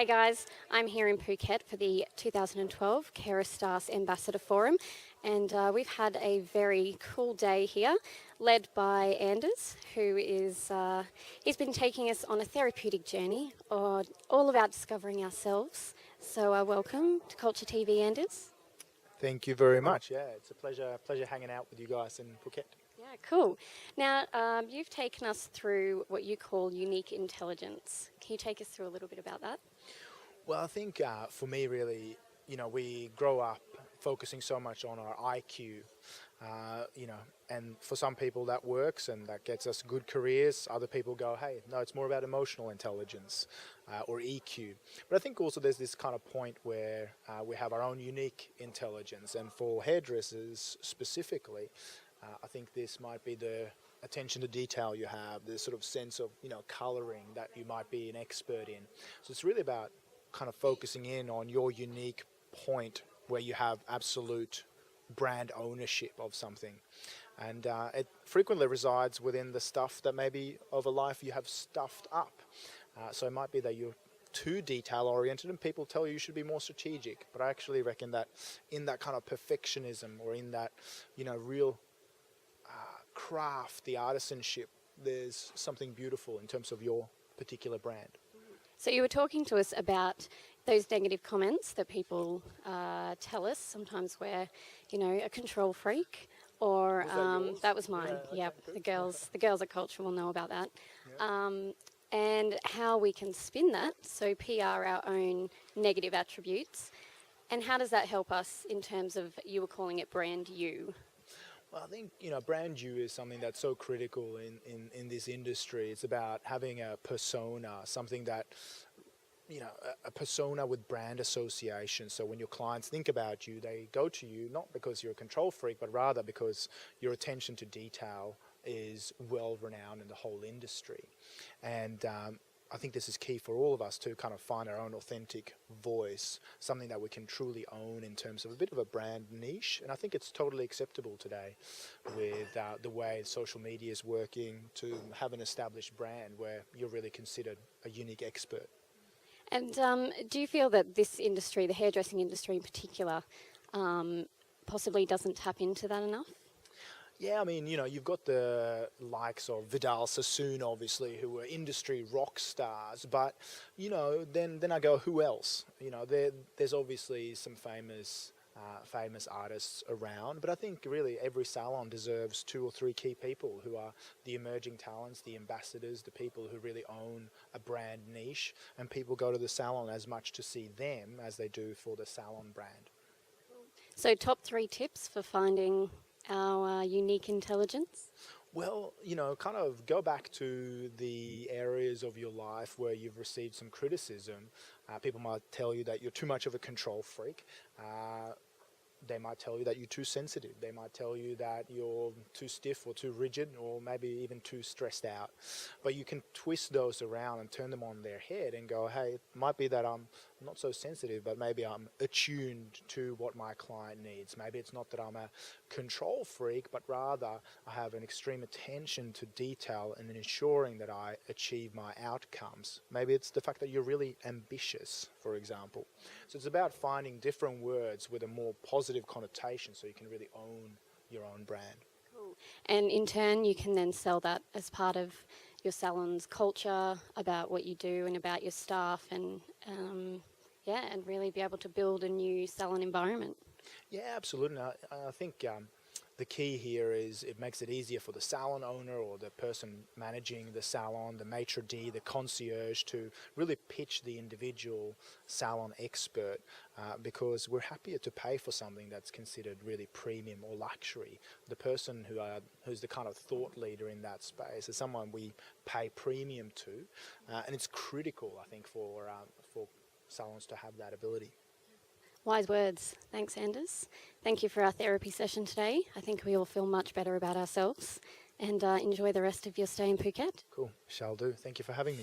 Hey guys, I'm here in Phuket for the 2012 Kerastars Ambassador Forum, and we've had a very cool day here, led by Anders, who is he's been taking us on a therapeutic journey, all about discovering ourselves. So welcome to Culture TV, Anders. Thank you very much. Yeah, it's a pleasure hanging out with you guys in Phuket. Yeah, cool. Now, you've taken us through what you call unique intelligence. Can you take us through a little bit about that? Well, I think for me, really, we grow up focusing so much on our IQ, and for some people that works and that gets us good careers. Other people go, hey, no, it's more about emotional intelligence or EQ. But I think also there's this kind of point where we have our own unique intelligence, and for hairdressers specifically, I think this might be the attention to detail you have, the sort of sense of colouring that you might be an expert in. So it's really about kind of focusing in on your unique point where you have absolute brand ownership of something, and it frequently resides within the stuff that maybe over life you have stuffed up. So it might be that you're too detail oriented and people tell you should be more strategic, but I actually reckon that in that kind of perfectionism, or in that real craft, the artisanship, there's something beautiful in terms of your particular brand. So you were talking to us about those negative comments that people tell us. Sometimes we're, a control freak, or that was mine. Yeah, Yep, okay, the girls at Culture will know about that. Yeah. And how we can spin that, so PR our own negative attributes, and how does that help us in terms of, you were calling it brand you? Well, I think, brand you is something that's so critical in this industry. It's about having a persona, something that, a persona with brand association. So when your clients think about you, they go to you not because you're a control freak, but rather because your attention to detail is well renowned in the whole industry. And I think this is key for all of us to kind of find our own authentic voice, something that we can truly own in terms of a bit of a brand niche. And I think it's totally acceptable today with the way social media is working to have an established brand where you're really considered a unique expert. And do you feel that this industry, the hairdressing industry in particular, possibly doesn't tap into that enough? Yeah, I mean, you've got the likes of Vidal Sassoon, obviously, who are industry rock stars. But, then I go, who else? There's obviously some famous artists around. But I think really every salon deserves 2 or 3 key people who are the emerging talents, the ambassadors, the people who really own a brand niche. And people go to the salon as much to see them as they do for the salon brand. So top 3 tips for finding our unique intelligence? Well, kind of go back to the areas of your life where you've received some criticism. People might tell you that you're too much of a control freak. They might tell you that you're too sensitive. They might tell you that you're too stiff or too rigid, or maybe even too stressed out. But you can twist those around and turn them on their head and go, hey, it might be that I'm not so sensitive, but maybe I'm attuned to what my client needs. Maybe it's not that I'm a control freak, but rather I have an extreme attention to detail and ensuring that I achieve my outcomes. Maybe it's the fact that you're really ambitious, for example. So it's about finding different words with a more positive connotation so you can really own your own brand. Cool. And in turn, you can then sell that as part of your salon's culture, about what you do and about your staff, and and really be able to build a new salon environment. Yeah, absolutely. I think the key here is it makes it easier for the salon owner or the person managing the salon, the maitre d', the concierge, to really pitch the individual salon expert, because we're happier to pay for something that's considered really premium or luxury. The person who's the kind of thought leader in that space is someone we pay premium to, and it's critical, I think, for salons to have that ability. Wise words. Thanks, Anders. Thank you for our therapy session today. I think we all feel much better about ourselves, and enjoy the rest of your stay in Phuket. Cool. Shall do. Thank you for having me.